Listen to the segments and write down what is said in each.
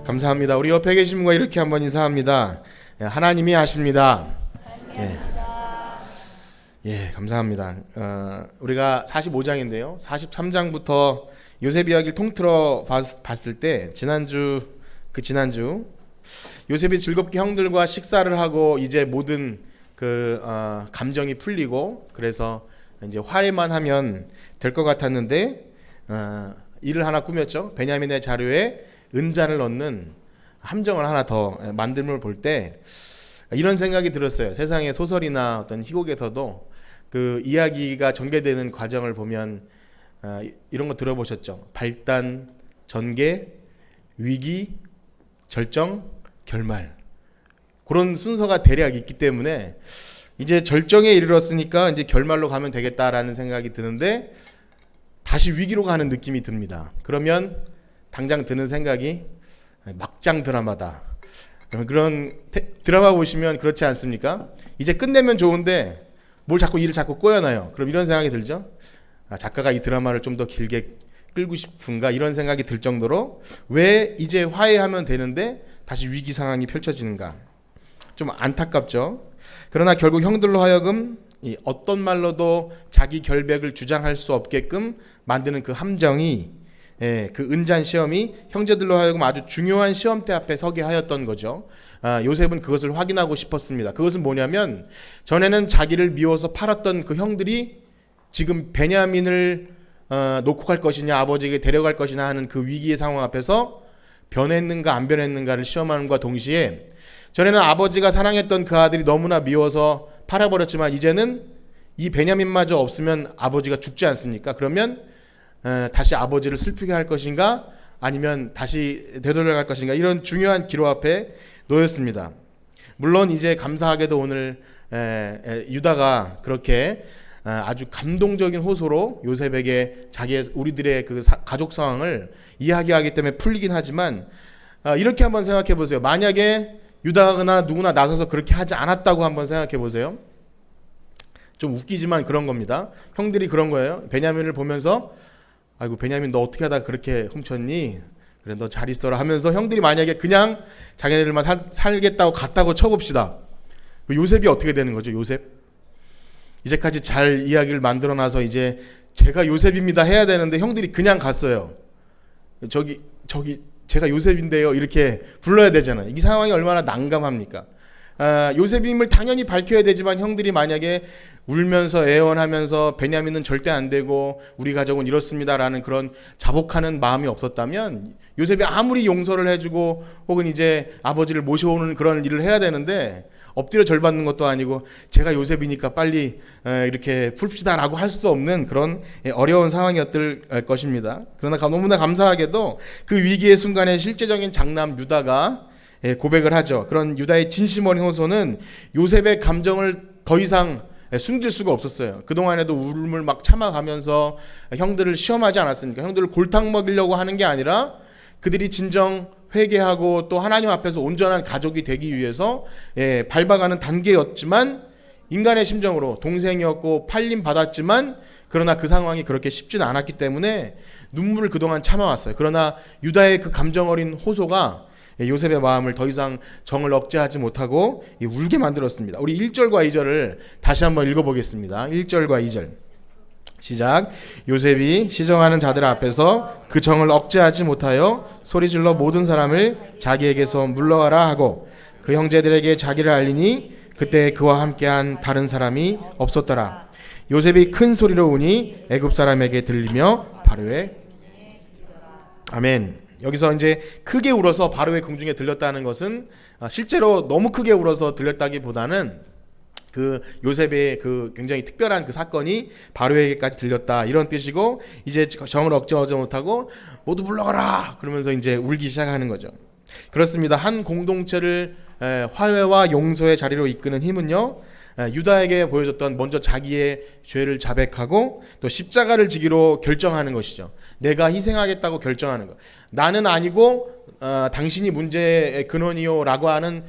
감사합니다. 우리 옆에 계신 분과 이렇게 한번 인사합니다. 하나님이 하십니다. 감사합니다. 우리가 45장인데요. 43장부터 요셉 이야기를 통틀어 봤을 때 지난주 요셉이 즐겁게 형들과 식사를 하고 이제 모든 감정이 풀리고 그래서 이제 화해만 하면 될 것 같았는데 일을 하나 꾸몄죠. 베냐민의 자료에 은잔을 넣는 함정을 하나 더 만듦을 볼 때 이런 생각이 들었어요. 세상의 소설이나 어떤 희곡에서도 그 이야기가 전개되는 과정을 보면 이런 거 들어보셨죠? 발단, 전개, 위기, 절정, 결말. 그런 순서가 대략 있기 때문에 이제 절정에 이르렀으니까 이제 결말로 가면 되겠다라는 생각이 드는데 다시 위기로 가는 느낌이 듭니다. 그러면 당장 드는 생각이 막장 드라마다. 그런 드라마 보시면 그렇지 않습니까? 이제 끝내면 좋은데 뭘 자꾸 일을 자꾸 꼬여놔요. 그럼 이런 생각이 들죠. 작가가 이 드라마를 좀 더 길게 끌고 싶은가 이런 생각이 들 정도로 왜 이제 화해하면 되는데 다시 위기 상황이 펼쳐지는가. 좀 안타깝죠. 그러나 결국 형들로 하여금 어떤 말로도 자기 결백을 주장할 수 없게끔 만드는 그 함정이 그 은잔 시험이 형제들로 하여금 아주 중요한 시험대 앞에 서게 하였던 거죠. 요셉은 그것을 확인하고 싶었습니다. 그것은 뭐냐면 전에는 자기를 미워서 팔았던 그 형들이 지금 베냐민을 놓고 갈 것이냐 아버지에게 데려갈 것이냐 하는 그 위기의 상황 앞에서 변했는가 안 변했는가를 시험하는과 동시에 전에는 아버지가 사랑했던 그 아들이 너무나 미워서 팔아버렸지만 이제는 이 베냐민마저 없으면 아버지가 죽지 않습니까? 그러면 다시 아버지를 슬프게 할 것인가 아니면 다시 되돌려갈 것인가 이런 중요한 기로 앞에 놓였습니다. 물론 이제 감사하게도 오늘 유다가 그렇게 아주 감동적인 호소로 요셉에게 우리들의 그 가족 상황을 이야기하기 때문에 풀리긴 하지만 이렇게 한번 생각해 보세요. 만약에 유다나 누구나 나서서 그렇게 하지 않았다고 한번 생각해 보세요. 좀 웃기지만 그런 겁니다. 형들이 그런 거예요. 베냐민을 보면서 아이고 베냐민 너 어떻게 하다 그렇게 훔쳤니? 그래 너 잘 있어라 하면서 형들이 만약에 그냥 자기네들만 살겠다고 갔다고 쳐봅시다. 요셉이 어떻게 되는 거죠? 요셉 이제까지 잘 이야기를 만들어놔서 이제 제가 요셉입니다 해야 되는데 형들이 그냥 갔어요. 저기 제가 요셉인데요 이렇게 불러야 되잖아요. 이 상황이 얼마나 난감합니까? 요셉임을 당연히 밝혀야 되지만 형들이 만약에 울면서 애원하면서 베냐민은 절대 안 되고 우리 가족은 이렇습니다라는 그런 자복하는 마음이 없었다면 요셉이 아무리 용서를 해주고 혹은 이제 아버지를 모셔오는 그런 일을 해야 되는데 엎드려 절받는 것도 아니고 제가 요셉이니까 빨리 이렇게 풀읍시다라고 할 수도 없는 그런 어려운 상황이었을 것입니다. 그러나 너무나 감사하게도 그 위기의 순간에 실제적인 장남 유다가 고백을 하죠. 그런 유다의 진심 어린 호소는 요셉의 감정을 더 이상 숨길 수가 없었어요. 그동안에도 울음을 막 참아가면서 형들을 시험하지 않았습니까? 형들을 골탕 먹이려고 하는 게 아니라 그들이 진정 회개하고 또 하나님 앞에서 온전한 가족이 되기 위해서 밟아가는 단계였지만 인간의 심정으로 동생이었고 팔림 받았지만 그러나 그 상황이 그렇게 쉽지는 않았기 때문에 눈물을 그동안 참아왔어요. 그러나 유다의 그 감정 어린 호소가 요셉의 마음을 더 이상 정을 억제하지 못하고 울게 만들었습니다. 우리 1절과 2절을 다시 한번 읽어보겠습니다. 1절과 2절 시작. 요셉이 시정하는 자들 앞에서 그 정을 억제하지 못하여 소리질러 모든 사람을 자기에게서 물러가라 하고 그 형제들에게 자기를 알리니 그때 그와 함께한 다른 사람이 없었더라. 요셉이 큰 소리로 우니 애굽 사람에게 들리며 바로의 아멘. 여기서 이제 크게 울어서 바로의 궁중에 들렸다는 것은 실제로 너무 크게 울어서 들렸다기보다는 그 요셉의 그 굉장히 특별한 그 사건이 바로에게까지 들렸다 이런 뜻이고 이제 정을 억제하지 못하고 모두 물러가라 그러면서 이제 울기 시작하는 거죠. 그렇습니다. 한 공동체를 화해와 용서의 자리로 이끄는 힘은요 유다에게 보여줬던 먼저 자기의 죄를 자백하고 또 십자가를 지기로 결정하는 것이죠. 내가 희생하겠다고 결정하는 것. 나는 아니고 당신이 문제의 근원이요 라고 하는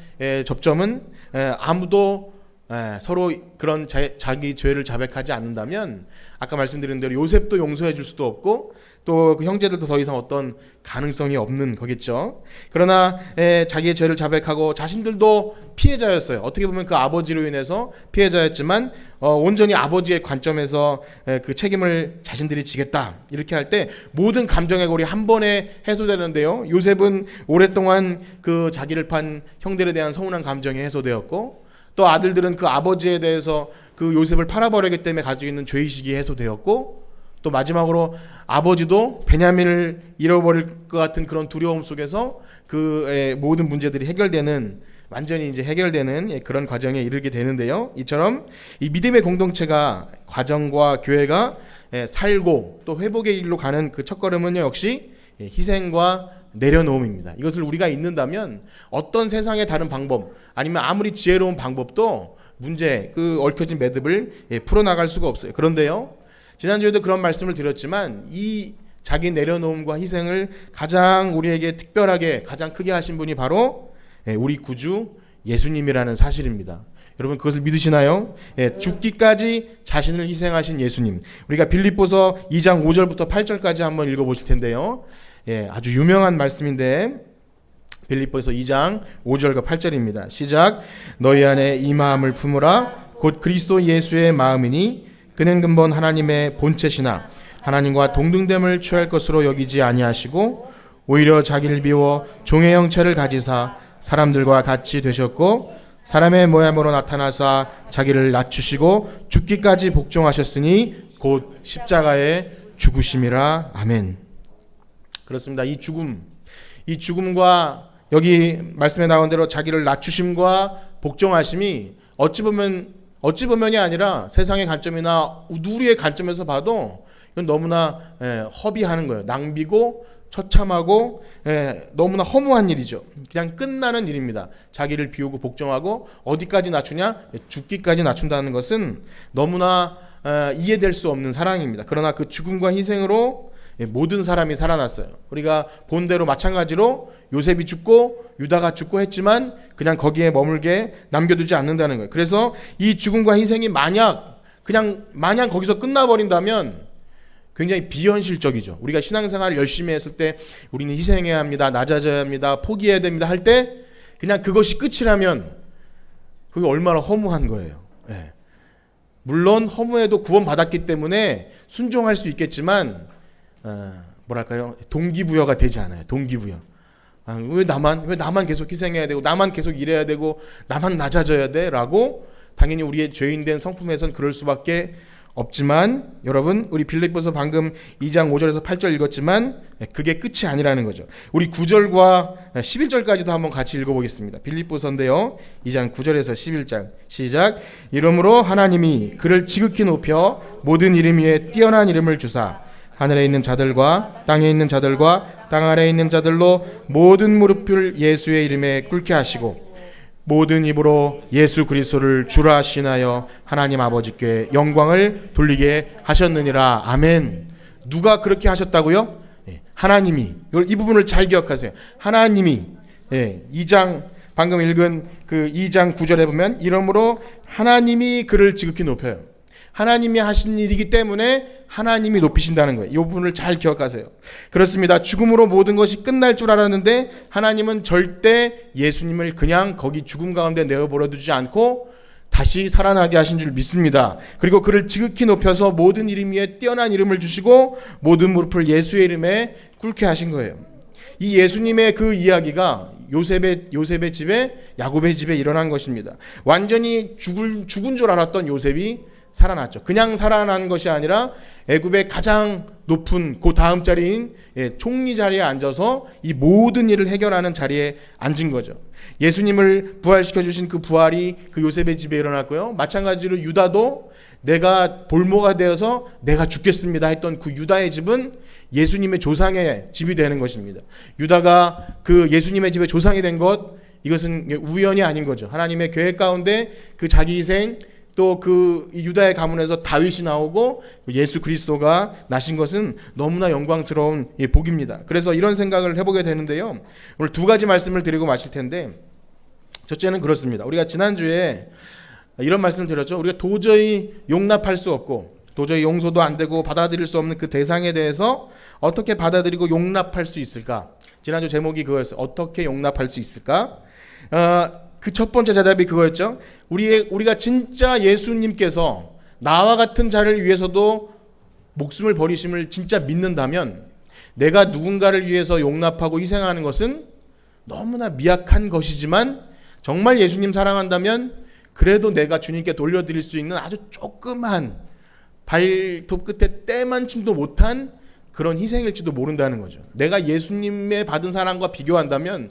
접점은 아무도 서로 그런 자기 죄를 자백하지 않는다면 아까 말씀드린 대로 요셉도 용서해 줄 수도 없고 또 그 형제들도 더 이상 어떤 가능성이 없는 거겠죠. 그러나 자기의 죄를 자백하고 자신들도 피해자였어요. 어떻게 보면 그 아버지로 인해서 피해자였지만 온전히 아버지의 관점에서 그 책임을 자신들이 지겠다 이렇게 할 때 모든 감정의 골이 한 번에 해소되는데요. 요셉은 오랫동안 그 자기를 판 형들에 대한 서운한 감정이 해소되었고, 또 아들들은 그 아버지에 대해서 그 요셉을 팔아버리기 때문에 가지고 있는 죄의식이 해소되었고, 또 마지막으로 아버지도 베냐민을 잃어버릴 것 같은 그런 두려움 속에서 그 모든 문제들이 해결되는, 완전히 이제 해결되는 그런 과정에 이르게 되는데요. 이처럼 이 믿음의 공동체가, 가정과 교회가 살고 또 회복의 일로 가는 그 첫걸음은요, 역시 희생과 내려놓음입니다. 이것을 우리가 잊는다면 어떤 세상의 다른 방법, 아니면 아무리 지혜로운 방법도 문제, 그 얽혀진 매듭을 풀어나갈 수가 없어요. 그런데요, 지난주에도 그런 말씀을 드렸지만 이 자기 내려놓음과 희생을 가장 우리에게 특별하게 가장 크게 하신 분이 바로 우리 구주 예수님이라는 사실입니다. 여러분 그것을 믿으시나요? 죽기까지 자신을 희생하신 예수님. 우리가 빌립보서 2장 5절부터 8절까지 한번 읽어보실 텐데요. 아주 유명한 말씀인데 빌립보서 2장 5절과 8절입니다. 시작. 너희 안에 이 마음을 품으라. 곧 그리스도 예수의 마음이니 그는 근본 하나님의 본체시나 하나님과 동등됨을 취할 것으로 여기지 아니하시고 오히려 자기를 비워 종의 형체를 가지사 사람들과 같이 되셨고 사람의 모양으로 나타나사 자기를 낮추시고 죽기까지 복종하셨으니 곧 십자가에 죽으심이라. 아멘. 그렇습니다. 이 죽음과 여기 말씀에 나온 대로 자기를 낮추심과 복종하심이 어찌 보면이 아니라 세상의 관점이나 우리의 관점에서 봐도 이건 너무나 허비하는 거예요. 낭비고 처참하고 너무나 허무한 일이죠. 그냥 끝나는 일입니다. 자기를 비우고 복종하고 어디까지 낮추냐? 죽기까지 낮춘다는 것은 너무나 이해될 수 없는 사랑입니다. 그러나 그 죽음과 희생으로 모든 사람이 살아났어요. 우리가 본 대로 마찬가지로 요셉이 죽고 유다가 죽고 했지만 그냥 거기에 머물게 남겨두지 않는다는 거예요. 그래서 이 죽음과 희생이 마냥 거기서 끝나버린다면 굉장히 비현실적이죠. 우리가 신앙생활을 열심히 했을 때 우리는 희생해야 합니다, 낮아져야 합니다, 포기해야 됩니다 할 때 그냥 그것이 끝이라면 그게 얼마나 허무한 거예요. 물론 허무해도 구원받았기 때문에 순종할 수 있겠지만 뭐랄까요, 동기부여가 되지 않아요. 동기부여. 왜 나만 계속 희생해야 되고 나만 계속 일해야 되고 나만 낮아져야 돼? 라고 당연히 우리의 죄인된 성품에선 그럴 수밖에 없지만, 여러분 우리 빌립보서 방금 2장 5절에서 8절 읽었지만 그게 끝이 아니라는 거죠. 우리 9절과 11절까지도 한번 같이 읽어보겠습니다. 빌립보서인데요, 2장 9절에서 11절 시작. 이러므로 하나님이 그를 지극히 높여 모든 이름 위에 뛰어난 이름을 주사 하늘에 있는 자들과 땅에 있는 자들과 땅 아래에 있는 자들로 모든 무릎을 예수의 이름에 꿇게 하시고 모든 입으로 예수 그리스도를 주라 신하여 하나님 아버지께 영광을 돌리게 하셨느니라. 아멘. 누가 그렇게 하셨다고요? 하나님이. 이 부분을 잘 기억하세요. 하나님이 2장 방금 읽은 그 2장 9절에 보면 이러므로 하나님이 그를 지극히 높여요. 하나님이 하신 일이기 때문에 하나님이 높이신다는 거예요. 이 부분을 잘 기억하세요. 그렇습니다. 죽음으로 모든 것이 끝날 줄 알았는데 하나님은 절대 예수님을 그냥 거기 죽음 가운데 내어버려 두지 않고 다시 살아나게 하신 줄 믿습니다. 그리고 그를 지극히 높여서 모든 이름 위에 뛰어난 이름을 주시고 모든 무릎을 예수의 이름에 꿇게 하신 거예요. 이 예수님의 그 이야기가 요셉의 집에, 야곱의 집에 일어난 것입니다. 완전히 죽은 줄 알았던 요셉이 살아났죠. 그냥 살아난 것이 아니라 애굽의 가장 높은 그 다음 자리인 총리 자리에 앉아서 이 모든 일을 해결하는 자리에 앉은 거죠. 예수님을 부활시켜 주신 그 부활이 그 요셉의 집에 일어났고요. 마찬가지로 유다도 내가 볼모가 되어서 내가 죽겠습니다 했던 그 유다의 집은 예수님의 조상의 집이 되는 것입니다. 유다가 그 예수님의 집의 조상이 된 것, 이것은 우연이 아닌 거죠. 하나님의 계획 가운데 그 자기 희생, 또 그 유다의 가문에서 다윗이 나오고 예수 그리스도가 나신 것은 너무나 영광스러운 복입니다. 그래서 이런 생각을 해보게 되는데요. 오늘 두 가지 말씀을 드리고 마칠 텐데, 첫째는 그렇습니다. 우리가 지난주에 이런 말씀을 드렸죠. 우리가 도저히 용납할 수 없고 도저히 용서도 안 되고 받아들일 수 없는 그 대상에 대해서 어떻게 받아들이고 용납할 수 있을까? 지난주 제목이 그거였어요. 어떻게 용납할 수 있을까? 그 첫 번째 대답이 그거였죠. 우리가 진짜 예수님께서 나와 같은 자를 위해서도 목숨을 버리심을 진짜 믿는다면 내가 누군가를 위해서 용납하고 희생하는 것은 너무나 미약한 것이지만 정말 예수님 사랑한다면 그래도 내가 주님께 돌려드릴 수 있는 아주 조그만 발톱 끝에 때만침도 못한 그런 희생일지도 모른다는 거죠. 내가 예수님의 받은 사랑과 비교한다면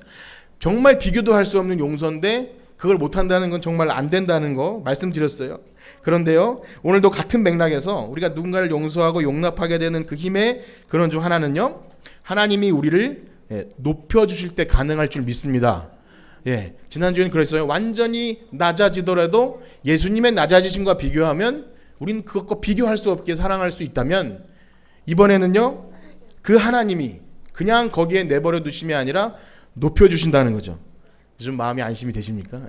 정말 비교도 할 수 없는 용서인데 그걸 못한다는 건 정말 안 된다는 거 말씀드렸어요. 그런데요, 오늘도 같은 맥락에서 우리가 누군가를 용서하고 용납하게 되는 그 힘의 근원 중 하나는요, 하나님이 우리를 높여주실 때 가능할 줄 믿습니다. 지난주에는 그랬어요. 완전히 낮아지더라도 예수님의 낮아지심과 비교하면 우린 그것과 비교할 수 없게 사랑할 수 있다면, 이번에는요, 그 하나님이 그냥 거기에 내버려 두심이 아니라 높여주신다는 거죠. 좀 마음이 안심이 되십니까?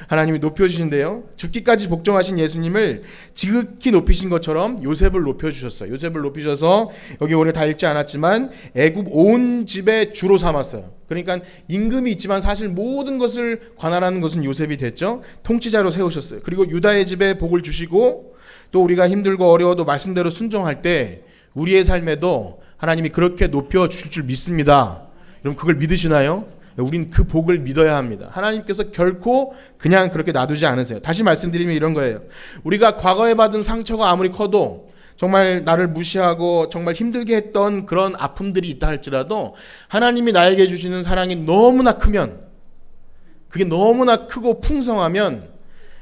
하나님이 높여주신대요. 죽기까지 복종하신 예수님을 지극히 높이신 것처럼 요셉을 높여주셨어요. 요셉을 높이셔서 여기 오늘 다 읽지 않았지만 애굽 온 집의 주로 삼았어요. 그러니까 임금이 있지만 사실 모든 것을 관할하는 것은 요셉이 됐죠. 통치자로 세우셨어요. 그리고 유다의 집에 복을 주시고 또 우리가 힘들고 어려워도 말씀대로 순종할 때 우리의 삶에도 하나님이 그렇게 높여주실 줄 믿습니다. 여러분 그걸 믿으시나요? 우린 그 복을 믿어야 합니다. 하나님께서 결코 그냥 그렇게 놔두지 않으세요. 다시 말씀드리면 이런 거예요. 우리가 과거에 받은 상처가 아무리 커도 정말 나를 무시하고 정말 힘들게 했던 그런 아픔들이 있다 할지라도 하나님이 나에게 주시는 사랑이 너무나 크면, 그게 너무나 크고 풍성하면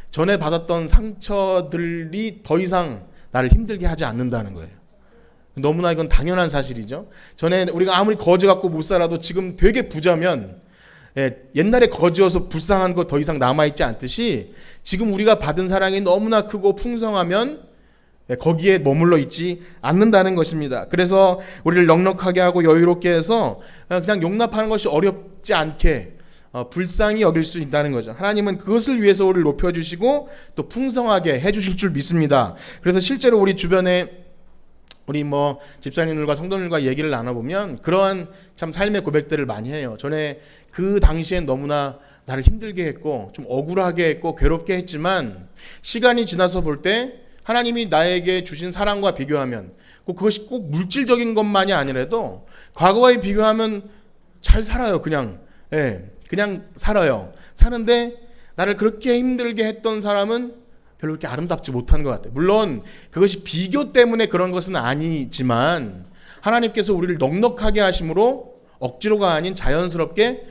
전에 받았던 상처들이 더 이상 나를 힘들게 하지 않는다는 거예요. 너무나 이건 당연한 사실이죠. 전에 우리가 아무리 거지 갖고 못 살아도 지금 되게 부자면 옛날에 거지여서 불쌍한 거 더 이상 남아있지 않듯이 지금 우리가 받은 사랑이 너무나 크고 풍성하면 거기에 머물러 있지 않는다는 것입니다. 그래서 우리를 넉넉하게 하고 여유롭게 해서 그냥 용납하는 것이 어렵지 않게 불쌍히 여길 수 있다는 거죠. 하나님은 그것을 위해서 우리를 높여주시고 또 풍성하게 해주실 줄 믿습니다. 그래서 실제로 우리 주변에 우리 집사님들과 성도님과 얘기를 나눠보면 그러한 참 삶의 고백들을 많이 해요. 전에 그 당시엔 너무나 나를 힘들게 했고 좀 억울하게 했고 괴롭게 했지만 시간이 지나서 볼 때 하나님이 나에게 주신 사랑과 비교하면 그것이 꼭 물질적인 것만이 아니라도 과거에 비교하면 잘 살아요. 그냥 살아요. 사는데 나를 그렇게 힘들게 했던 사람은 별로 그렇게 아름답지 못한 것 같아요. 물론 그것이 비교 때문에 그런 것은 아니지만 하나님께서 우리를 넉넉하게 하심으로 억지로가 아닌 자연스럽게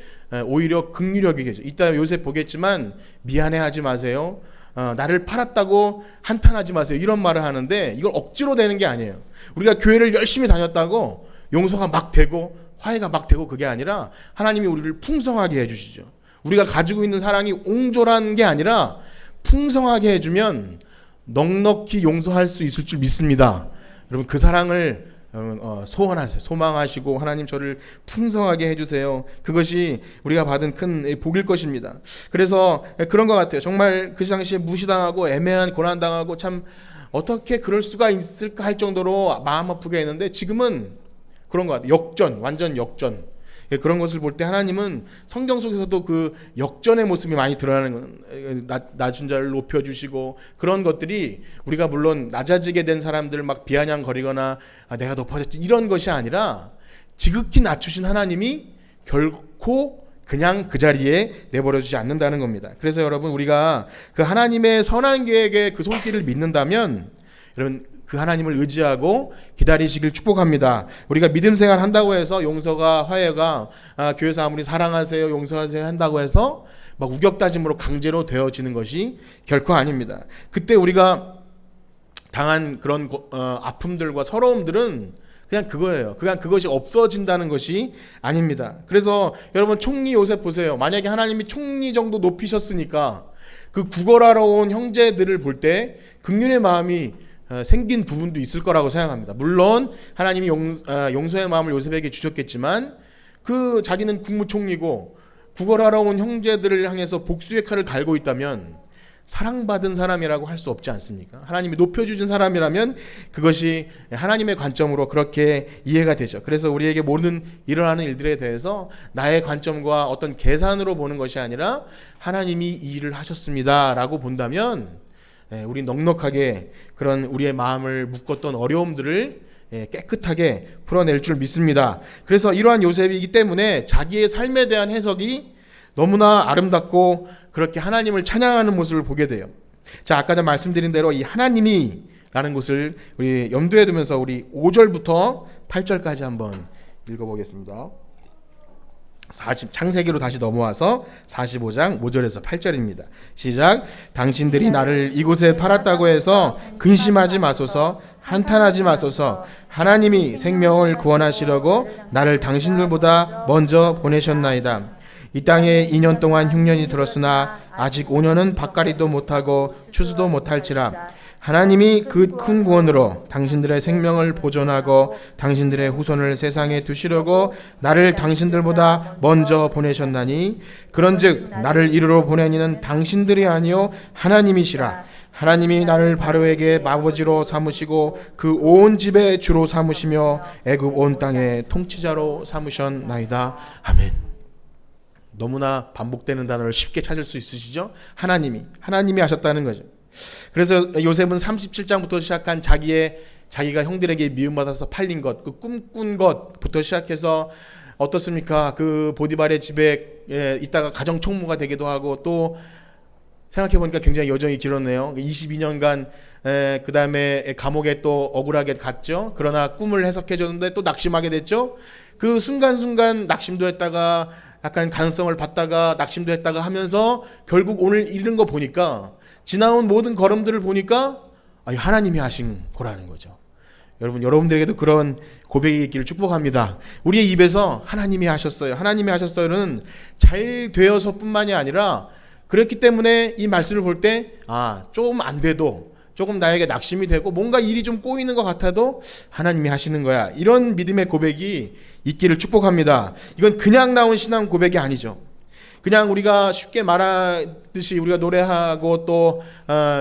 오히려 긍휼하게 계셔. 이따 요셉 보겠지만 미안해하지 마세요. 나를 팔았다고 한탄하지 마세요. 이런 말을 하는데 이걸 억지로 되는 게 아니에요. 우리가 교회를 열심히 다녔다고 용서가 막 되고 화해가 막 되고 그게 아니라 하나님이 우리를 풍성하게 해주시죠. 우리가 가지고 있는 사랑이 옹졸한 게 아니라 풍성하게 해주면 넉넉히 용서할 수 있을 줄 믿습니다. 여러분 그 사랑을 소원하세요. 소망하시고 하나님 저를 풍성하게 해주세요. 그것이 우리가 받은 큰 복일 것입니다. 그래서 그런 것 같아요. 정말 그 당시에 무시당하고 애매한 고난당하고 참 어떻게 그럴 수가 있을까 할 정도로 마음 아프게 했는데 지금은 그런 것 같아요. 역전, 완전 역전. 그런 것을 볼 때 하나님은 성경 속에서도 그 역전의 모습이 많이 드러나는 낮은 자를 높여주시고 그런 것들이 우리가 물론 낮아지게 된 사람들 막 비아냥거리거나 내가 높아졌지 이런 것이 아니라 지극히 낮추신 하나님이 결코 그냥 그 자리에 내버려두지 않는다는 겁니다. 그래서 여러분 우리가 그 하나님의 선한 계획의 그 손길을 믿는다면 여러분 그 하나님을 의지하고 기다리시길 축복합니다. 우리가 믿음 생활 한다고 해서 용서가 화해가 교회에서 아무리 사랑하세요 용서하세요 한다고 해서 막 우격다짐으로 강제로 되어지는 것이 결코 아닙니다. 그때 우리가 당한 그런 아픔들과 서러움들은 그냥 그거예요. 그냥 그것이 없어진다는 것이 아닙니다. 그래서 여러분 총리 요셉 보세요. 만약에 하나님이 총리 정도 높이셨으니까 그 구걸하러 온 형제들을 볼 때 긍휼의 마음이 생긴 부분도 있을 거라고 생각합니다. 물론 하나님이 용서의 마음을 요셉에게 주셨겠지만 그 자기는 국무총리고 구걸하러 온 형제들을 향해서 복수의 칼을 갈고 있다면 사랑받은 사람이라고 할 수 없지 않습니까? 하나님이 높여주신 사람이라면 그것이 하나님의 관점으로 그렇게 이해가 되죠. 그래서 우리에게 모든 일어나는 일들에 대해서 나의 관점과 어떤 계산으로 보는 것이 아니라 하나님이 이 일을 하셨습니다 라고 본다면 우리 넉넉하게 그런 우리의 마음을 묶었던 어려움들을 깨끗하게 풀어낼 줄 믿습니다. 그래서 이러한 요셉이기 때문에 자기의 삶에 대한 해석이 너무나 아름답고 그렇게 하나님을 찬양하는 모습을 보게 돼요. 자, 아까 전에 말씀드린 대로 이 하나님이 라는 것을 우리 염두에 두면서 우리 5절부터 8절까지 한번 읽어보겠습니다. 창세기로 다시 넘어와서 45장 5절에서 8절입니다. 시작. 당신들이 나를 이곳에 팔았다고 해서 근심하지 마소서, 한탄하지 마소서. 하나님이 생명을 구원하시려고 나를 당신들보다 먼저 보내셨나이다. 이 땅에 2년 동안 흉년이 들었으나 아직 5년은 밭갈이도 못하고 추수도 못할지라. 하나님이 그 큰 구원으로 당신들의 생명을 보존하고 당신들의 후손을 세상에 두시려고 나를 당신들보다 먼저 보내셨나니 그런즉 나를 이르러 보낸 이는 당신들이 아니요 하나님이시라. 하나님이 나를 바로에게 아버지로 삼으시고 그 온 집의 주로 삼으시며 애굽 온 땅의 통치자로 삼으셨나이다. 아멘. 너무나 반복되는 단어를 쉽게 찾을 수 있으시죠? 하나님이 하셨다는 거죠. 그래서 요셉은 37장부터 시작한 자기가 형들에게 미움받아서 팔린 것, 그 꿈꾼 것부터 시작해서 어떻습니까? 그 보디발의 집에 있다가 가정 총무가 되기도 하고 또 생각해 보니까 굉장히 여정이 길었네요. 22년간 그 다음에 감옥에 또 억울하게 갔죠. 그러나 꿈을 해석해 줬는데 또 낙심하게 됐죠. 그 순간순간 낙심도 했다가 약간 가능성을 받다가 낙심도 했다가 하면서 결국 오늘 이른 거 보니까 지나온 모든 걸음들을 보니까 하나님이 하신 거라는 거죠. 여러분들에게도 그런 고백이 있기를 축복합니다. 우리의 입에서 하나님이 하셨어요는 잘 되어서 뿐만이 아니라 그렇기 때문에 이 말씀을 볼 때 조금 안 돼도 조금 나에게 낙심이 되고 뭔가 일이 좀 꼬이는 것 같아도 하나님이 하시는 거야. 이런 믿음의 고백이 있기를 축복합니다. 이건 그냥 나온 신앙 고백이 아니죠. 그냥 우리가 쉽게 말하듯이 우리가 노래하고 또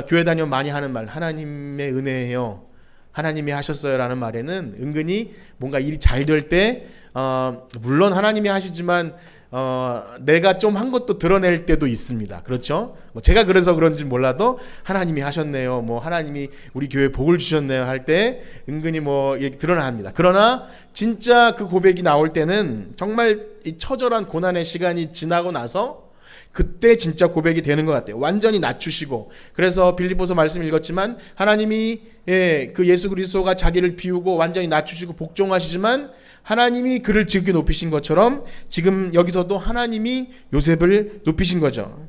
교회 다니면 많이 하는 말, 하나님의 은혜예요, 하나님이 하셨어요라는 말에는 은근히 뭔가 일이 잘 될 때 물론 하나님이 하시지만 내가 좀 한 것도 드러낼 때도 있습니다. 그렇죠? 제가 그래서 그런지 몰라도 하나님이 하셨네요, 하나님이 우리 교회에 복을 주셨네요 할 때 은근히 이렇게 드러납니다. 그러나 진짜 그 고백이 나올 때는 정말 이 처절한 고난의 시간이 지나고 나서 그때 진짜 고백이 되는 것 같아요. 완전히 낮추시고. 그래서 빌립보서 말씀 읽었지만 하나님이 그 예수 그리스도가 자기를 비우고 완전히 낮추시고 복종하시지만 하나님이 그를 지극히 높이신 것처럼 지금 여기서도 하나님이 요셉을 높이신 거죠.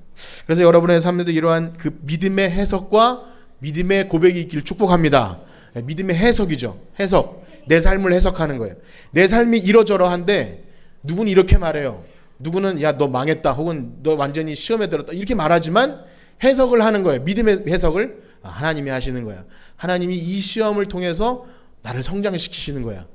그래서 여러분의 삶에도 이러한 그 믿음의 해석과 믿음의 고백이 있기를 축복합니다. 믿음의 해석이죠. 해석. 내 삶을 해석하는 거예요. 내 삶이 이러저러한데 누구는 이렇게 말해요. 누구는 야 너 망했다 혹은 너 완전히 시험에 들었다 이렇게 말하지만 해석을 하는 거예요. 믿음의 해석을 하나님이 하시는 거야. 하나님이 이 시험을 통해서 나를 성장시키시는 거야.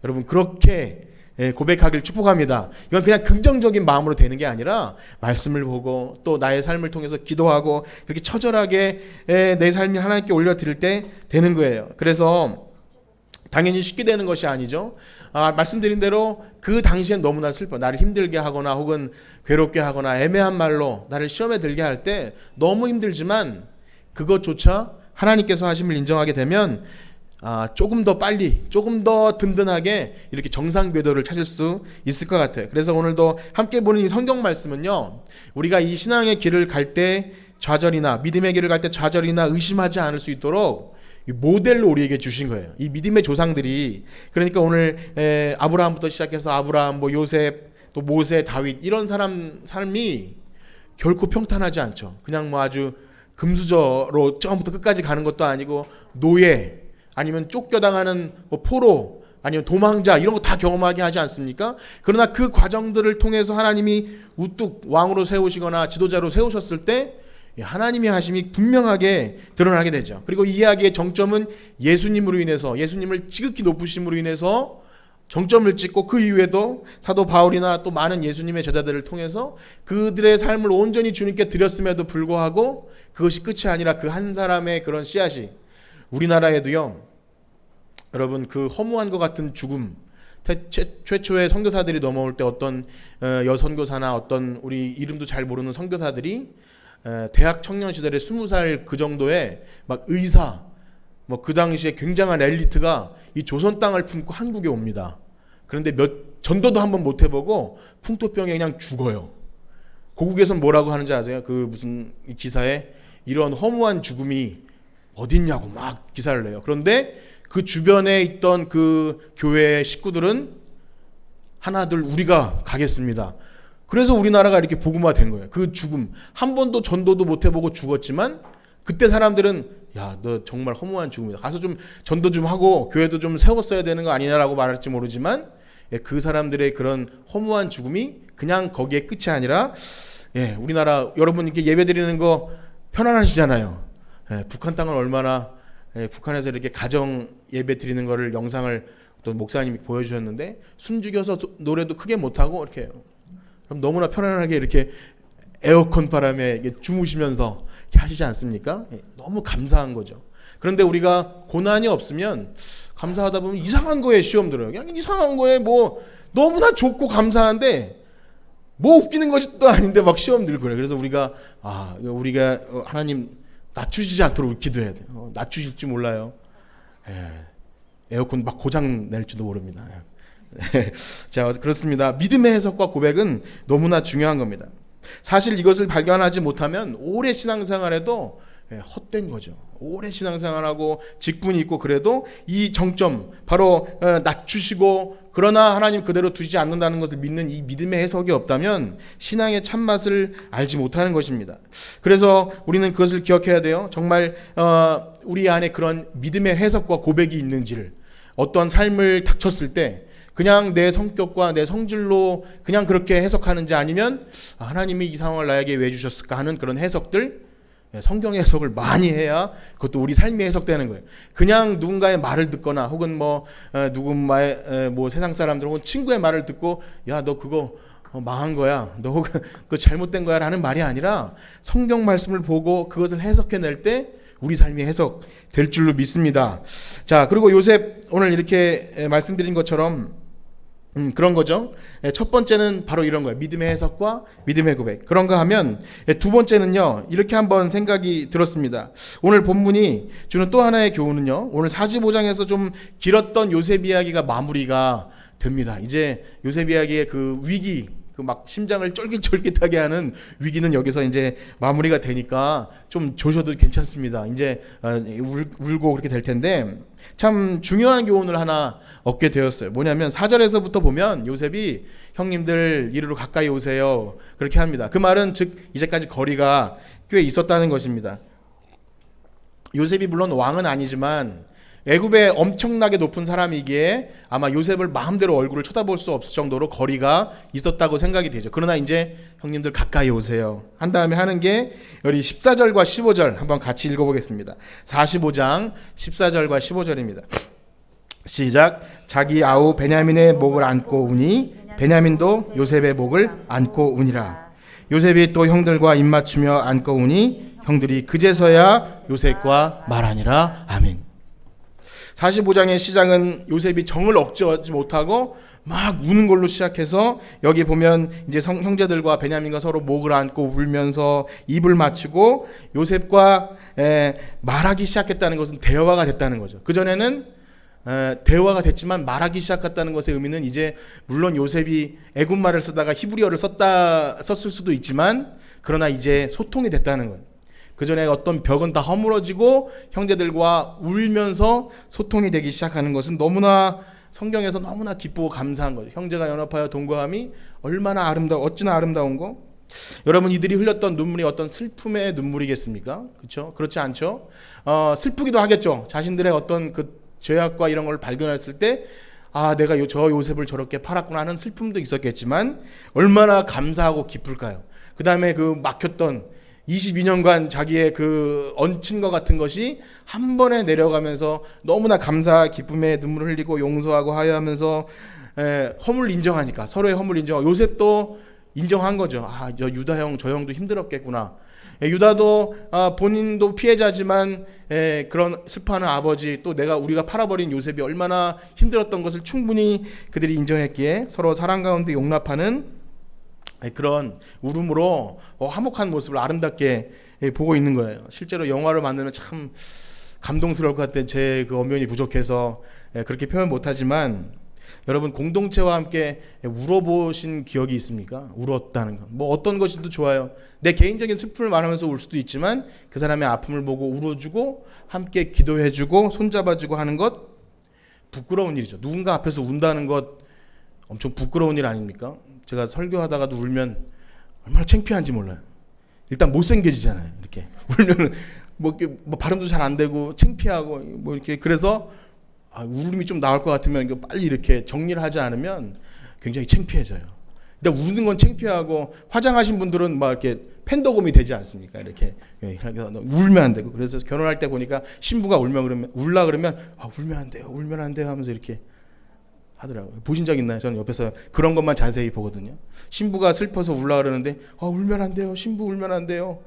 여러분 그렇게 고백하길 축복합니다. 이건 그냥 긍정적인 마음으로 되는 게 아니라 말씀을 보고 또 나의 삶을 통해서 기도하고 그렇게 처절하게 내 삶을 하나님께 올려드릴 때 되는 거예요. 그래서 당연히 쉽게 되는 것이 아니죠. 말씀드린 대로 그 당시엔 너무나 슬퍼. 나를 힘들게 하거나 혹은 괴롭게 하거나 애매한 말로 나를 시험에 들게 할 때 너무 힘들지만 그것조차 하나님께서 하심을 인정하게 되면 조금 더 빨리 조금 더 든든하게 이렇게 정상 궤도를 찾을 수 있을 것 같아요. 그래서 오늘도 함께 보는 이 성경 말씀은요, 우리가 이 신앙의 길을 갈 때 좌절이나 믿음의 길을 갈 때 좌절이나 의심하지 않을 수 있도록 모델로 우리에게 주신 거예요. 이 믿음의 조상들이. 그러니까 오늘 아브라함부터 시작해서 아브라함, 요셉, 또 모세, 다윗 이런 삶이 결코 평탄하지 않죠. 그냥 아주 금수저로 처음부터 끝까지 가는 것도 아니고 노예 아니면 쫓겨당하는 포로 아니면 도망자 이런 거 다 경험하게 하지 않습니까? 그러나 그 과정들을 통해서 하나님이 우뚝 왕으로 세우시거나 지도자로 세우셨을 때 하나님의 하심이 분명하게 드러나게 되죠. 그리고 이 이야기의 정점은 예수님으로 인해서 예수님을 지극히 높으심으로 인해서 정점을 찍고 그 이후에도 사도 바울이나 또 많은 예수님의 제자들을 통해서 그들의 삶을 온전히 주님께 드렸음에도 불구하고 그것이 끝이 아니라 그 한 사람의 그런 씨앗이 우리나라에도요, 여러분, 그 허무한 것 같은 죽음, 최초의 선교사들이 넘어올 때 어떤 여선교사나 어떤 우리 이름도 잘 모르는 선교사들이 대학 청년 시절에 20살 그 정도의 막 의사, 뭐 그 당시에 굉장한 엘리트가 이 조선 땅을 품고 한국에 옵니다. 그런데 전도도 한번 못 해보고 풍토병에 그냥 죽어요. 고국에선 뭐라고 하는지 아세요? 그 무슨 기사에 이런 허무한 죽음이 어딨냐고 막 기사를 내요. 그런데 그 주변에 있던 그 교회 식구들은 하나둘 우리가 가겠습니다. 그래서 우리나라가 이렇게 복음화 된 거예요. 그 죽음, 한 번도 전도도 못 해보고 죽었지만 그때 사람들은 야, 너 정말 허무한 죽음이다. 가서 좀 전도 좀 하고 교회도 좀 세웠어야 되는 거 아니냐라고 말할지 모르지만 그 사람들의 그런 허무한 죽음이 그냥 거기에 끝이 아니라 우리나라 여러분 이렇게 예배 드리는 거 편안하시잖아요. 북한 땅을 얼마나 북한에서 이렇게 가정 예배 드리는 거를 영상을 어떤 목사님이 보여주셨는데 숨죽여서 노래도 크게 못하고 이렇게 해요. 그럼 너무나 편안하게 이렇게 에어컨 바람에 주무시면서 이렇게 하시지 않습니까? 너무 감사한 거죠. 그런데 우리가 고난이 없으면 감사하다 보면 이상한 거에 시험 들어요. 그냥 이상한 거에 뭐 너무나 좋고 감사한데 뭐 웃기는 것도 아닌데 막 시험 들고 그래. 그래서 우리가 하나님 낮추시지 않도록 기도해야 돼요. 낮추실지 몰라요. 에어컨 막 고장 낼지도 모릅니다. 자, 그렇습니다. 믿음의 해석과 고백은 너무나 중요한 겁니다. 사실 이것을 발견하지 못하면 오래 신앙생활에도 헛된 거죠. 오래 신앙생활하고 직분이 있고 그래도 이 정점 바로 낮추시고 그러나 하나님 그대로 두시지 않는다는 것을 믿는 이 믿음의 해석이 없다면 신앙의 참맛을 알지 못하는 것입니다. 그래서 우리는 그것을 기억해야 돼요. 정말 우리 안에 그런 믿음의 해석과 고백이 있는지를, 어떤 삶을 닥쳤을 때 그냥 내 성격과 내 성질로 그냥 그렇게 해석하는지, 아니면 하나님이 이 상황을 나에게 왜 주셨을까 하는 그런 해석들, 성경의 해석을 많이 해야 그것도 우리 삶이 해석되는 거예요. 그냥 누군가의 말을 듣거나 혹은 누군가의 세상 사람들 혹은 친구의 말을 듣고 야, 너 그거 망한 거야, 너 그거 잘못된 거야 라는 말이 아니라 성경 말씀을 보고 그것을 해석해낼 때 우리 삶이 해석될 줄로 믿습니다. 자, 그리고 요셉 오늘 이렇게 말씀드린 것처럼 그런 거죠. 첫 번째는 바로 이런 거예요. 믿음의 해석과 믿음의 고백. 그런가 하면 두 번째는요, 이렇게 한번 생각이 들었습니다. 오늘 본문이 주는 또 하나의 교훈은요, 오늘 45장에서 좀 길었던 요셉 이야기가 마무리가 됩니다. 이제 요셉 이야기의 그 위기, 그 막 심장을 쫄깃쫄깃하게 하는 위기는 여기서 이제 마무리가 되니까 좀 조셔도 괜찮습니다. 이제 울고 그렇게 될 텐데, 참 중요한 교훈을 하나 얻게 되었어요. 뭐냐면 4절에서부터 보면 요셉이 형님들 이리로 가까이 오세요 그렇게 합니다. 그 말은 즉 이제까지 거리가 꽤 있었다는 것입니다. 요셉이 물론 왕은 아니지만 애굽에 엄청나게 높은 사람이기에 아마 요셉을 마음대로 얼굴을 쳐다볼 수 없을 정도로 거리가 있었다고 생각이 되죠. 그러나 이제 형님들 가까이 오세요 한 다음에 하는 게 여기 14절과 15절 한번 같이 읽어보겠습니다. 45장 14절과 15절입니다. 시작. 자기 아우 베냐민의 목을 안고 우니 베냐민도 요셉의 목을 안고 우니라. 요셉이 또 형들과 입맞추며 안고 우니 형들이 그제서야 요셉과 말하니라. 아멘. 45장의 시작은 요셉이 정을 억제하지 못하고 막 우는 걸로 시작해서 여기 보면 이제 형제들과 베냐민과 서로 목을 안고 울면서 입을 맞추고 요셉과 말하기 시작했다는 것은 대화가 됐다는 거죠. 그전에는 대화가 됐지만 말하기 시작했다는 것의 의미는 이제 물론 요셉이 애굽말을 쓰다가 히브리어를 썼을 수도 있지만 그러나 이제 소통이 됐다는 거예요. 그 전에 어떤 벽은 다 허물어지고 형제들과 울면서 소통이 되기 시작하는 것은 너무나 성경에서 너무나 기쁘고 감사한 거죠. 형제가 연합하여 동거함이 얼마나 어찌나 아름다운 거. 여러분, 이들이 흘렸던 눈물이 어떤 슬픔의 눈물이겠습니까? 그렇죠? 그렇지 않죠? 슬프기도 하겠죠. 자신들의 어떤 그 죄악과 이런 걸 발견했을 때 내가 저 요셉을 저렇게 팔았구나 하는 슬픔도 있었겠지만 얼마나 감사하고 기쁠까요? 그 다음에 그 막혔던 22년간 자기의 그 얹힌 것 같은 것이 한 번에 내려가면서 너무나 감사 기쁨의 눈물을 흘리고 용서하고 하여하면서 허물 인정하니까 서로의 허물 인정하고 요셉도 인정한 거죠. 아, 유다 형, 저 형도 힘들었겠구나. 유다도 본인도 피해자지만 그런 슬퍼하는 아버지 또 우리가 팔아버린 요셉이 얼마나 힘들었던 것을 충분히 그들이 인정했기에 서로 사랑 가운데 용납하는 그런 울음으로 화목한 모습을 아름답게 보고 있는 거예요. 실제로 영화를 만들면 참 감동스러울 것 같아. 제 그 언변이 부족해서 그렇게 표현 못하지만 여러분 공동체와 함께 울어보신 기억이 있습니까? 울었다는 거. 뭐 어떤 것이도 좋아요. 내 개인적인 슬픔을 말하면서 울 수도 있지만 그 사람의 아픔을 보고 울어주고 함께 기도해주고 손잡아주고 하는 것 부끄러운 일이죠. 누군가 앞에서 운다는 것 엄청 부끄러운 일 아닙니까? 제가 설교하다가도 울면 얼마나 창피한지 몰라요. 일단 못생겨지잖아요. 이렇게 울면은 뭐 발음도 잘 안 되고 창피하고 뭐 이렇게 그래서 울음이 좀 나올 것 같으면 빨리 이렇게 정리를 하지 않으면 굉장히 창피해져요. 근데 우는 건 창피하고 화장하신 분들은 막 이렇게 팬더곰이 되지 않습니까? 이렇게 울면 안 되고 그래서 결혼할 때 보니까 신부가 울라 그러면 울면 안 돼요, 울면 안 돼요 하면서 이렇게 하더라고요. 보신 적 있나요? 저는 옆에서 그런 것만 자세히 보거든요. 신부가 슬퍼서 울라 그러는데 울면 안 돼요, 신부 울면 안 돼요.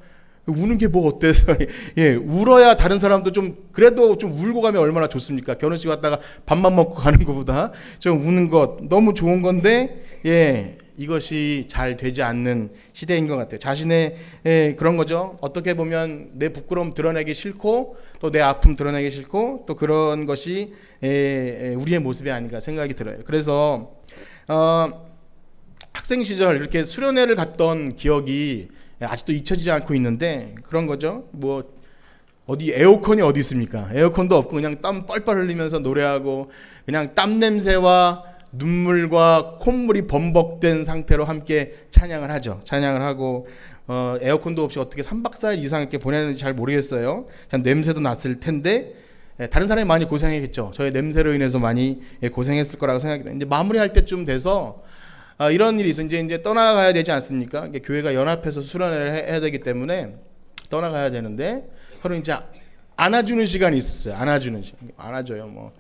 우는 게 뭐 어때서? 예, 울어야 다른 사람도 좀 그래도 좀 울고 가면 얼마나 좋습니까? 결혼식 왔다가 밥만 먹고 가는 것보다 좀 우는 것 너무 좋은 건데, 예, 이것이 잘 되지 않는 시대인 것 같아요. 자신의 그런 거죠. 어떻게 보면 내 부끄러움 드러내기 싫고 또 내 아픔 드러내기 싫고 또 그런 것이 우리의 모습이 아닌가 생각이 들어요. 그래서 학생 시절 이렇게 수련회를 갔던 기억이 아직도 잊혀지지 않고 있는데 그런 거죠. 뭐 어디 에어컨이 어디 있습니까? 에어컨도 없고 그냥 땀 뻘뻘 흘리면서 노래하고 그냥 땀 냄새와 눈물과 콧물이 범벅된 상태로 함께 찬양을 하죠. 찬양을 하고 에어컨도 없이 어떻게 3박 4일 이상 이렇게 보내는지 잘 모르겠어요. 그냥 냄새도 났을 텐데 다른 사람이 많이 고생했겠죠. 저의 냄새로 인해서 많이 고생했을 거라고 생각이 돼요. 이제 마무리할 때쯤 돼서 이런 일이 있어. 이제 떠나가야 되지 않습니까? 교회가 연합해서 수련회를 해야 되기 때문에 떠나가야 되는데 서로 이제 안아주는 시간이 있었어요. 안아주는 시간. 안아줘요. 뭐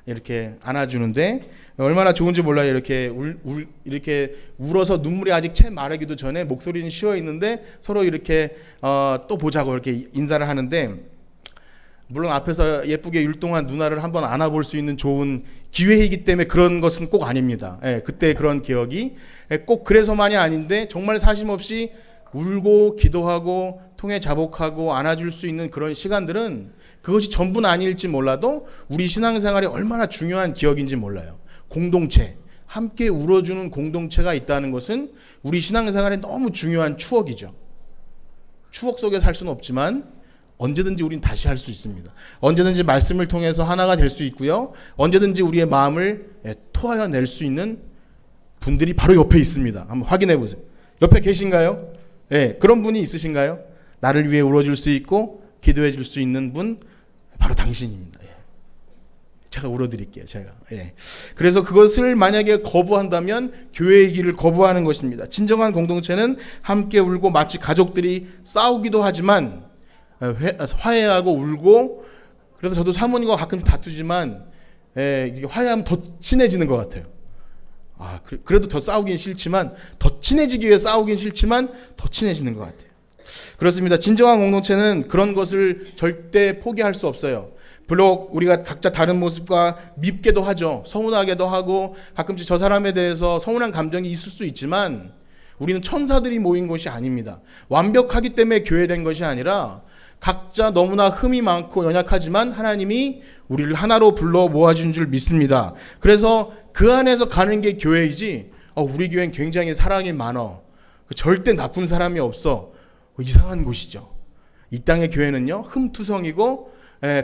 이렇게 안아주는데 얼마나 좋은지 몰라요. 이렇게 이렇게 울어서 눈물이 아직 채 마르기도 전에 목소리는 쉬어 있는데 서로 이렇게 또 보자고 이렇게 인사를 하는데. 물론 앞에서 예쁘게 율동한 누나를 한번 안아볼 수 있는 좋은 기회이기 때문에 그런 것은 꼭 아닙니다. 그때 그런 기억이 꼭 그래서만이 아닌데 정말 사심없이 울고 기도하고 통해 자복하고 안아줄 수 있는 그런 시간들은 그것이 전부는 아닐지 몰라도 우리 신앙생활에 얼마나 중요한 기억인지 몰라요. 공동체, 함께 울어주는 공동체가 있다는 것은 우리 신앙생활에 너무 중요한 추억이죠. 추억 속에 살 수는 없지만 언제든지 우린 다시 할 수 있습니다. 언제든지 말씀을 통해서 하나가 될 수 있고요. 언제든지 우리의 마음을 토하여 낼 수 있는 분들이 바로 옆에 있습니다. 한번 확인해 보세요. 옆에 계신가요? 예, 그런 분이 있으신가요? 나를 위해 울어줄 수 있고 기도해 줄 수 있는 분 바로 당신입니다. 예. 제가 울어드릴게요. 제가. 예. 그래서 그것을 만약에 거부한다면 교회의 길을 거부하는 것입니다. 진정한 공동체는 함께 울고 마치 가족들이 싸우기도 하지만 화해하고 울고 그래서 저도 사모님과 가끔씩 다투지만 화해하면 더 친해지는 것 같아요. 그래도 더 싸우긴 싫지만 더 친해지기 위해 싸우긴 싫지만 더 친해지는 것 같아요. 그렇습니다. 진정한 공동체는 그런 것을 절대 포기할 수 없어요. 비록 우리가 각자 다른 모습과 밉게도 하죠. 서운하게도 하고 가끔씩 저 사람에 대해서 서운한 감정이 있을 수 있지만 우리는 천사들이 모인 것이 아닙니다. 완벽하기 때문에 교회된 것이 아니라 각자 너무나 흠이 많고 연약하지만 하나님이 우리를 하나로 불러 모아준 줄 믿습니다. 그래서 그 안에서 가는 게 교회이지 우리 교회는 굉장히 사랑이 많아. 절대 나쁜 사람이 없어. 이상한 곳이죠. 이 땅의 교회는요. 흠투성이고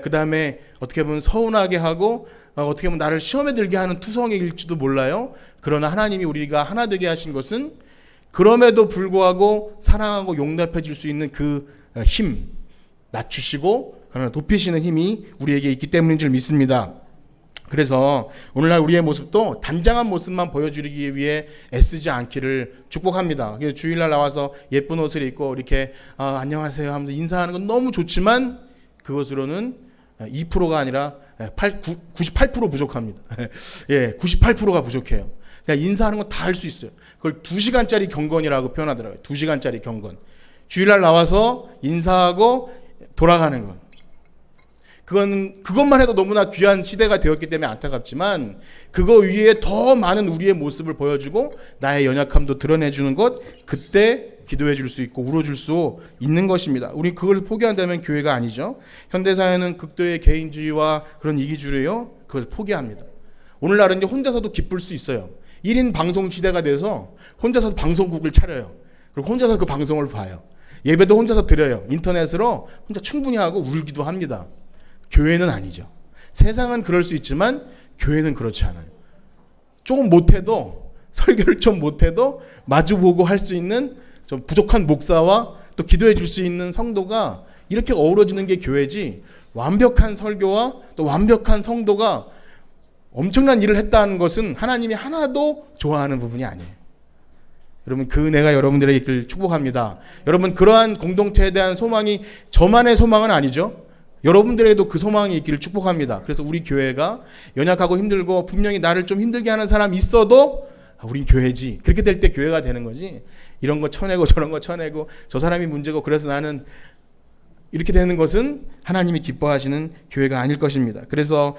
그 다음에 어떻게 보면 서운하게 하고 어떻게 보면 나를 시험에 들게 하는 투성이일지도 몰라요. 그러나 하나님이 우리가 하나 되게 하신 것은 그럼에도 불구하고 사랑하고 용납해 줄 수 있는 그 힘 낮추시고 그러나 높이시는 힘이 우리에게 있기 때문인 줄 믿습니다. 그래서 오늘날 우리의 모습도 단장한 모습만 보여주기 위해 애쓰지 않기를 축복합니다. 그래서 주일날 나와서 예쁜 옷을 입고 이렇게 안녕하세요 하면서 인사하는 건 너무 좋지만 그것으로는 2%가 아니라 98% 부족합니다. 예, 98%가 부족해요. 그냥 인사하는 건 다 할 수 있어요. 그걸 2시간짜리 경건이라고 표현하더라고요. 2시간짜리 경건. 주일날 나와서 인사하고 돌아가는 것. 그것만 해도 너무나 귀한 시대가 되었기 때문에 안타깝지만 그거 위에 더 많은 우리의 모습을 보여주고 나의 연약함도 드러내주는 것, 그때 기도해 줄 수 있고 울어줄 수 있는 것입니다. 우리 그걸 포기한다면 교회가 아니죠. 현대사회는 극도의 개인주의와 그런 이기주의요, 그걸 포기합니다. 오늘날은 이제 혼자서도 기쁠 수 있어요. 1인 방송 시대가 돼서 혼자서 방송국을 차려요. 그리고 혼자서 그 방송을 봐요. 예배도 혼자서 드려요. 인터넷으로 혼자 충분히 하고 울기도 합니다. 교회는 아니죠. 세상은 그럴 수 있지만 교회는 그렇지 않아요. 조금 못해도, 설교를 좀 못해도 마주보고 할 수 있는 좀 부족한 목사와 또 기도해 줄 수 있는 성도가 이렇게 어우러지는 게 교회지, 완벽한 설교와 또 완벽한 성도가 엄청난 일을 했다는 것은 하나님이 하나도 좋아하는 부분이 아니에요. 여러분, 그 은혜가 여러분들에게 있길 축복합니다. 여러분, 그러한 공동체에 대한 소망이 저만의 소망은 아니죠. 여러분들에게도 그 소망이 있기를 축복합니다. 그래서 우리 교회가 연약하고 힘들고 분명히 나를 좀 힘들게 하는 사람이 있어도 우린 교회지, 그렇게 될 때 교회가 되는 거지, 이런 거 쳐내고 저런 거 쳐내고 저 사람이 문제고 그래서 나는 이렇게 되는 것은 하나님이 기뻐하시는 교회가 아닐 것입니다. 그래서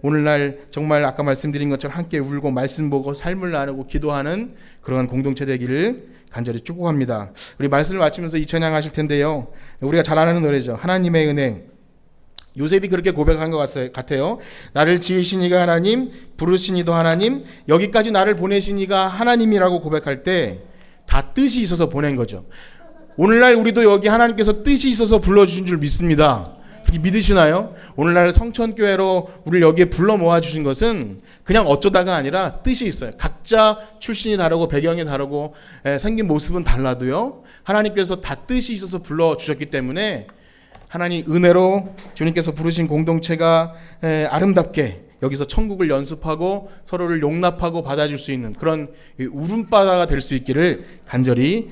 오늘날 정말 아까 말씀드린 것처럼 함께 울고 말씀 보고 삶을 나누고 기도하는 그러한 공동체 되기를 간절히 축복합니다. 우리 말씀을 마치면서 이 찬양 하실 텐데요, 우리가 잘 아는 노래죠. 하나님의 은혜. 요셉이 그렇게 고백한 것 같아요. 나를 지으신 이가 하나님, 부르신 이도 하나님, 여기까지 나를 보내신 이가 하나님이라고 고백할 때 다 뜻이 있어서 보낸 거죠. 오늘날 우리도 여기 하나님께서 뜻이 있어서 불러주신 줄 믿습니다. 그렇게 믿으시나요? 오늘날 성천교회로 우리를 여기에 불러 모아주신 것은 그냥 어쩌다가 아니라 뜻이 있어요. 각자 출신이 다르고 배경이 다르고 생긴 모습은 달라도요, 하나님께서 다 뜻이 있어서 불러주셨기 때문에 하나님 은혜로 주님께서 부르신 공동체가 아름답게 여기서 천국을 연습하고 서로를 용납하고 받아줄 수 있는 그런 울음바다가 될 수 있기를 간절히